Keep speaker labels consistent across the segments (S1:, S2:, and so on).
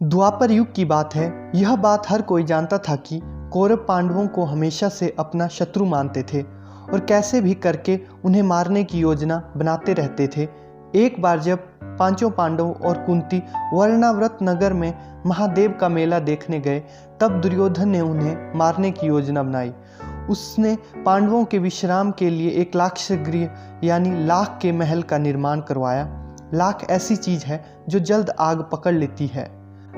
S1: द्वापर युग की बात है। यह बात हर कोई जानता था कि कौरव पांडवों को हमेशा से अपना शत्रु मानते थे और कैसे भी करके उन्हें मारने की योजना बनाते रहते थे। एक बार जब पांचों पांडव और कुंती वर्णाव्रत नगर में महादेव का मेला देखने गए, तब दुर्योधन ने उन्हें मारने की योजना बनाई। उसने पांडवों के विश्राम के लिए एक लाक्षागृह यानी लाख के महल का निर्माण करवाया। लाख ऐसी चीज है जो जल्द आग पकड़ लेती है।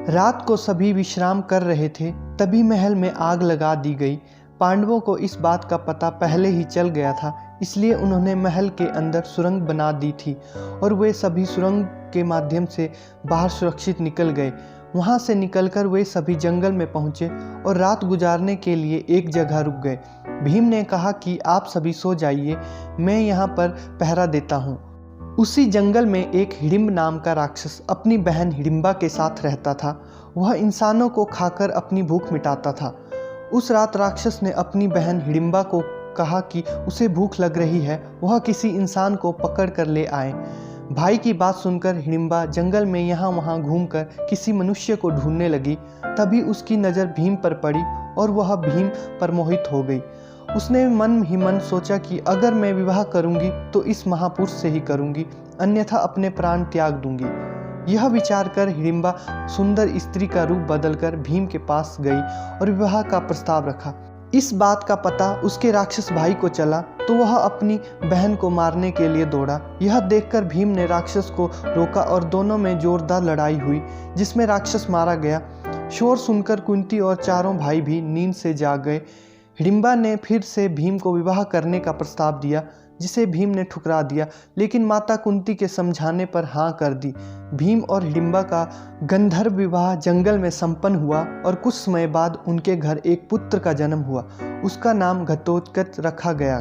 S1: रात को सभी विश्राम कर रहे थे, तभी महल में आग लगा दी गई। पांडवों को इस बात का पता पहले ही चल गया था, इसलिए उन्होंने महल के अंदर सुरंग बना दी थी और वे सभी सुरंग के माध्यम से बाहर सुरक्षित निकल गए। वहां से निकलकर वे सभी जंगल में पहुंचे और रात गुजारने के लिए एक जगह रुक गए। भीम ने कहा कि आप सभी सो जाइए, मैं यहाँ पर पहरा देता हूँ। उसी जंगल में एक हिडिंब नाम का राक्षस अपनी बहन हिडिंबा के साथ रहता था। वह इंसानों को खाकर अपनी भूख मिटाता था। उस रात राक्षस ने अपनी बहन हिडिंबा को कहा कि उसे भूख लग रही है, वह किसी इंसान को पकड़ कर ले आए। भाई की बात सुनकर हिडिंबा जंगल में यहाँ वहाँ घूमकर किसी मनुष्य को ढूंढने लगी। तभी उसकी नज़र भीम पर पड़ी और वह भीम पर मोहित हो गई। उसने मन ही मन सोचा कि अगर मैं विवाह करूंगी तो इस महापुरुष से ही करूंगी, अन्यथा अपने प्राण त्याग दूंगी। यह विचार कर हिडिंबा सुंदर स्त्री का रूप बदलकर भीम के पास गई और विवाह का प्रस्ताव रखा। इस बात का पता उसके राक्षस भाई को चला तो वह अपनी बहन को मारने के लिए दौड़ा। यह देखकर भीम ने राक्षस को रोका और दोनों में जोरदार लड़ाई हुई, जिसमें राक्षस मारा गया। शोर सुनकर कुंती और चारों भाई भी नींद से जाग गए। हिडिंबा ने फिर से भीम को विवाह करने का प्रस्ताव दिया, जिसे भीम ने ठुकरा दिया, लेकिन माता कुंती के समझाने पर हाँ कर दी। भीम और हिडिंबा का गंधर्व विवाह जंगल में संपन्न हुआ और कुछ समय बाद उनके घर एक पुत्र का जन्म हुआ। उसका नाम घटोत्कच रखा गया।